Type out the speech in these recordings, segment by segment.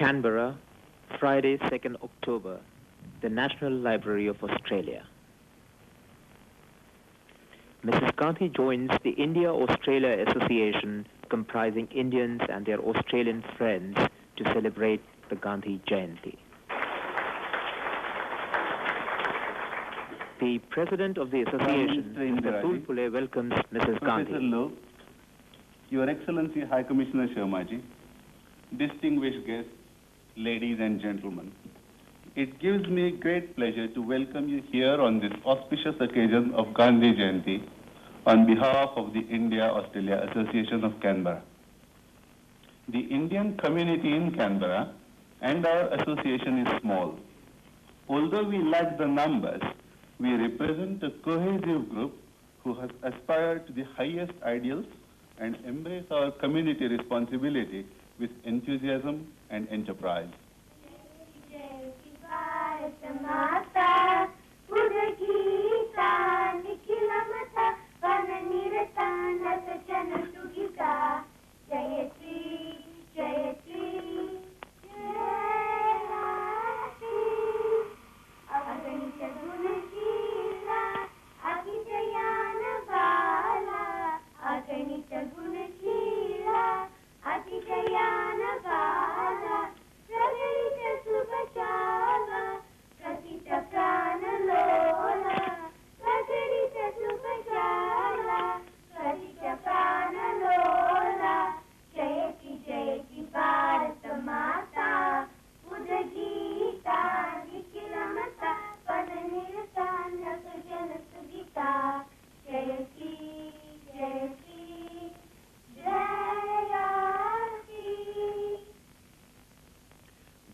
Canberra, Friday, 2nd October, the National Library of Australia. Mrs. Gandhi joins the India-Australia Association comprising Indians and their Australian friends to celebrate the Gandhi Jayanti. The President of the Association, Mr. Tulpule, welcomes Mrs. Gandhi. Professor Lowe, Your Excellency High Commissioner Sharmaji, distinguished guests, ladies and gentlemen, it gives me great pleasure to welcome you here on this auspicious occasion of Gandhi Jayanti on behalf of the India-Australia Association of Canberra. The Indian community in Canberra and our association is small. Although we lack the numbers, we represent a cohesive group who has aspired to the highest ideals and embrace our community responsibility with enthusiasm and enterprise.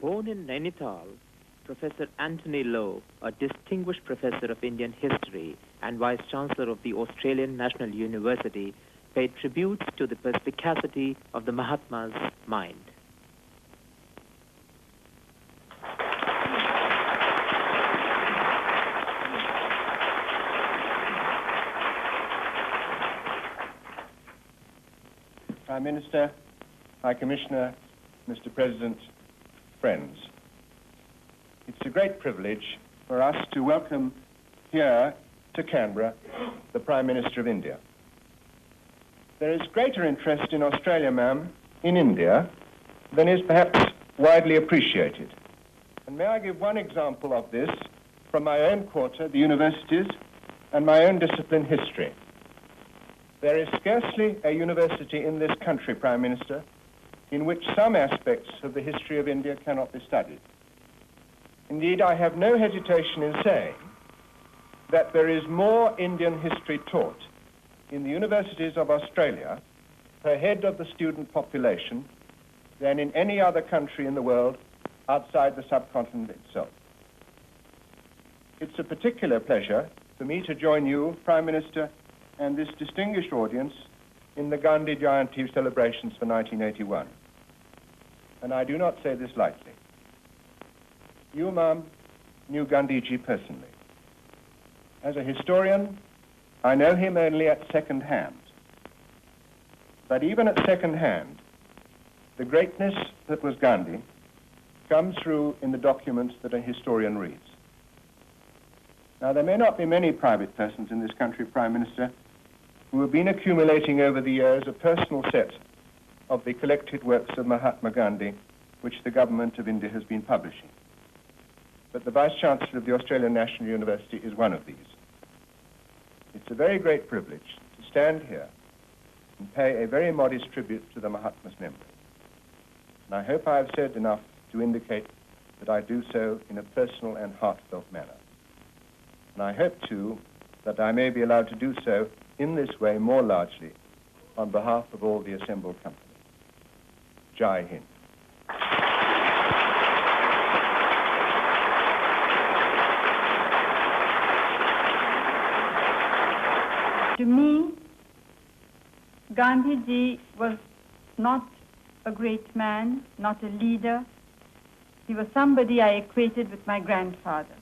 Born in Nainital, Professor Anthony Lowe, a distinguished professor of Indian history and Vice-Chancellor of the Australian National University, paid tribute to the perspicacity of the Mahatma's mind. Prime Minister, High Commissioner, Mr. President, friends. It's a great privilege for us to welcome here to Canberra the Prime Minister of India. There is greater interest in Australia, ma'am, in India, than is perhaps widely appreciated. And may I give one example of this from my own quarter, the universities, and my own discipline, history. There is scarcely a university in this country, Prime Minister, in which some aspects of the history of India cannot be studied. Indeed, I have no hesitation in saying that there is more Indian history taught in the universities of Australia per head of the student population than in any other country in the world outside the subcontinent itself. It's a particular pleasure for me to join you, Prime Minister, and this distinguished audience in the Gandhi Jayanti celebrations for 1981. And I do not say this lightly. You, ma'am, knew Gandhiji personally. As a historian, I know him only at second hand. But even at second hand, the greatness that was Gandhi comes through in the documents that a historian reads. Now, there may not be many private persons in this country, Prime Minister, who have been accumulating over the years a personal set of the collected works of Mahatma Gandhi, which the government of India has been publishing. But the Vice-Chancellor of the Australian National University is one of these. It's a very great privilege to stand here and pay a very modest tribute to the Mahatma's memory. And I hope I have said enough to indicate that I do so in a personal and heartfelt manner. And I hope, too, that I may be allowed to do so in this way more largely on behalf of all the assembled company. Jai Hind. To me, Gandhiji was not a great man, not a leader. He was somebody I equated with my grandfather.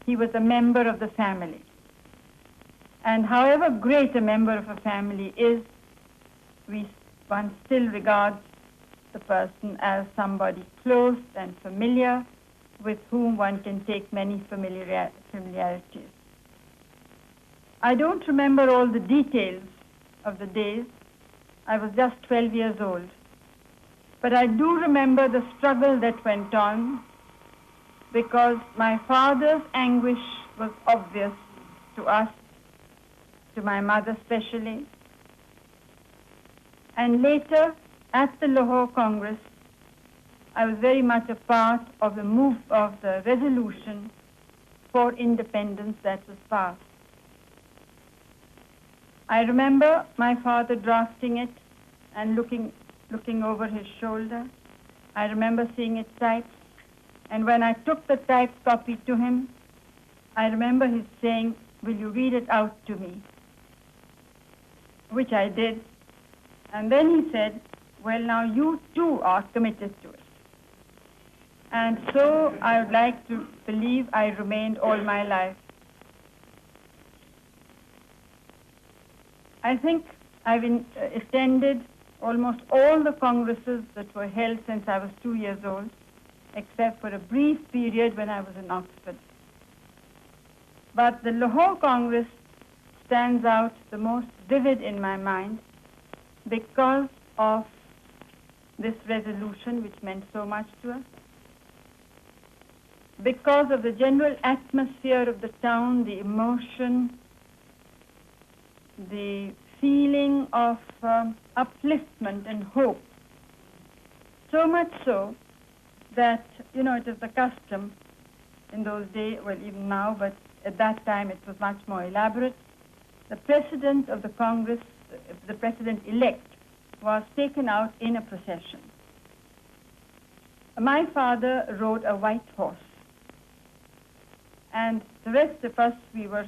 He was a member of the family. And however great a member of a family is, one still regards the person as somebody close and familiar with whom one can take many familiarities. I don't remember all the details of the days. I was just 12 years old. But I do remember the struggle that went on because my father's anguish was obvious to us, to my mother especially. And later, at the Lahore Congress, I was very much a part of the resolution for independence that was passed. I remember my father drafting it and looking over his shoulder. I remember seeing it typed. And when I took the typed copy to him, I remember his saying, "Will you read it out to me?" Which I did. And then he said, "Well, now you too are committed to it." And so I would like to believe I remained all my life. I think I've attended almost all the congresses that were held since I was 2 years old, except for a brief period when I was in Oxford. But the Lahore Congress stands out the most vivid in my mind because of this resolution, which meant so much to us, because of the general atmosphere of the town, the emotion, the feeling of upliftment and hope. So much so that, it is the custom in those days, well, even now, but at that time it was much more elaborate. The president of the Congress, the president-elect, was taken out in a procession. My father rode a white horse, and the rest of us, we were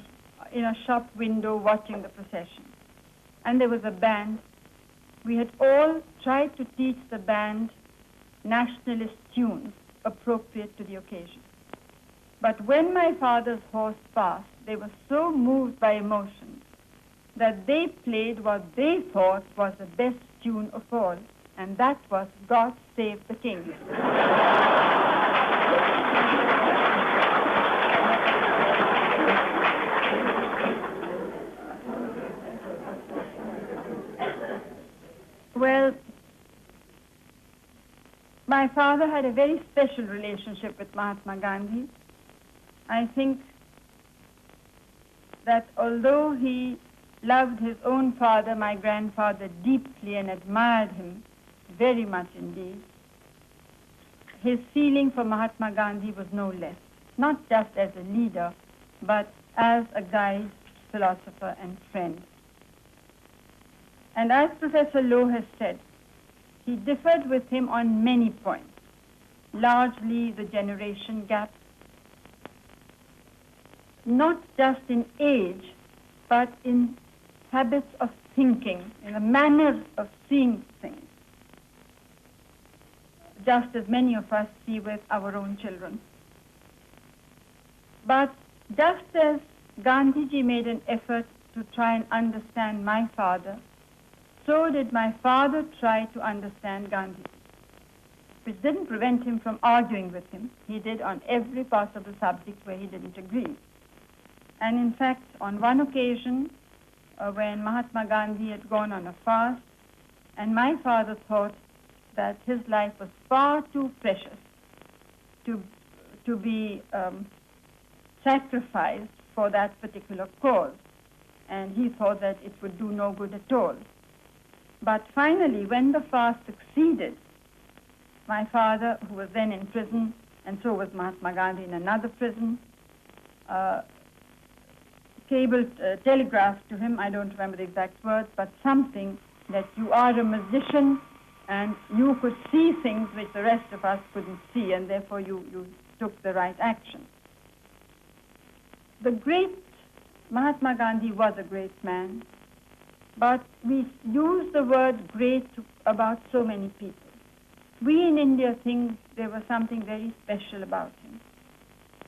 in a shop window watching the procession. And there was a band. We had all tried to teach the band nationalist tunes appropriate to the occasion. But when my father's horse passed, they were so moved by emotion that they played what they thought was the best tune of all, and that was "God Save the King." Well, my father had a very special relationship with Mahatma Gandhi. I think that although he loved his own father, my grandfather, deeply and admired him very much indeed, his feeling for Mahatma Gandhi was no less, not just as a leader, but as a guide, philosopher, and friend. And as Professor Lowe has said, he differed with him on many points, largely the generation gap, not just in age, but in habits of thinking, in a manner of seeing things, just as many of us see with our own children. But just as Gandhiji made an effort to try and understand my father, so did my father try to understand Gandhi, which didn't prevent him from arguing with him. He did on every possible subject where he didn't agree. And in fact, on one occasion, when Mahatma Gandhi had gone on a fast, and my father thought that his life was far too precious to be sacrificed for that particular cause, and he thought that it would do no good at all. But finally, when the fast succeeded, my father, who was then in prison, and so was Mahatma Gandhi in another prison, telegraphed to him, I don't remember the exact words, but something that you are a musician and you could see things which the rest of us couldn't see, and therefore you took the right action. The great Mahatma Gandhi was a great man, but we use the word great about so many people. We in India think there was something very special about him.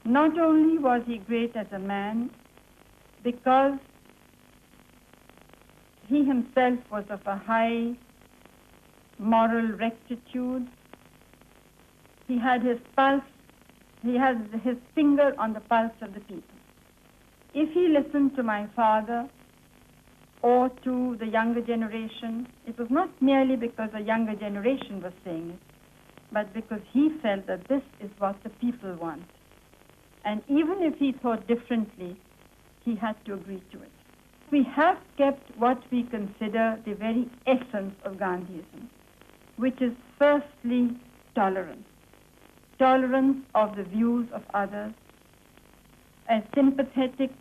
Not only was he great as a man, because he himself was of a high moral rectitude. He had his pulse, he has his finger on the pulse of the people. If he listened to my father or to the younger generation, it was not merely because the younger generation was saying it, but because he felt that this is what the people want. And even if he thought differently, he had to agree to it. We have kept what we consider the very essence of Gandhiism, which is firstly tolerance. Tolerance of the views of others, a sympathetic,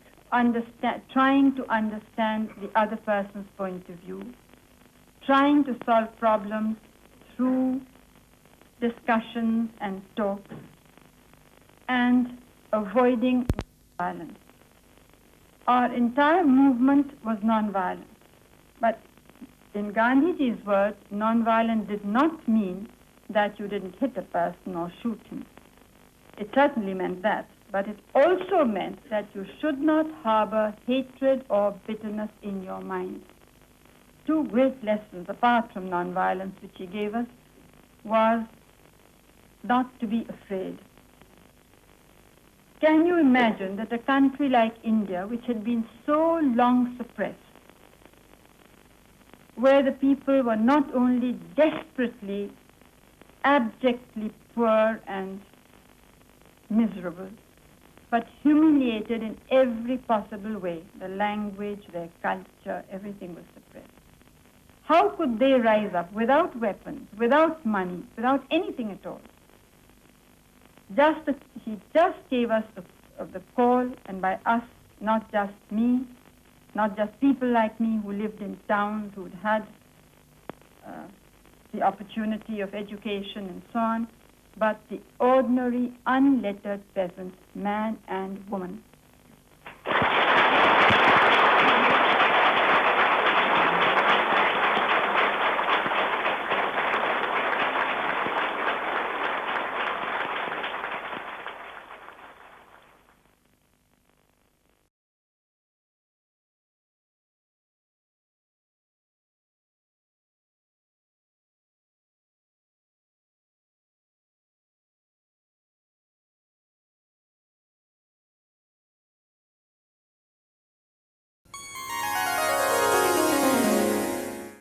trying to understand the other person's point of view, trying to solve problems through discussions and talks, and avoiding violence. Our entire movement was nonviolent. But in Gandhiji's words, nonviolent did not mean that you didn't hit a person or shoot him. It certainly meant that. But it also meant that you should not harbor hatred or bitterness in your mind. Two great lessons, apart from nonviolence, which he gave us, was not to be afraid. Can you imagine that a country like India, which had been so long suppressed, where the people were not only desperately, abjectly poor and miserable, but humiliated in every possible way, the language, their culture, everything was suppressed. How could they rise up without weapons, without money, without anything at all? He just gave us the call, and by us, not just me, not just people like me who lived in towns, who'd had the opportunity of education and so on, but the ordinary, unlettered peasant, man and woman,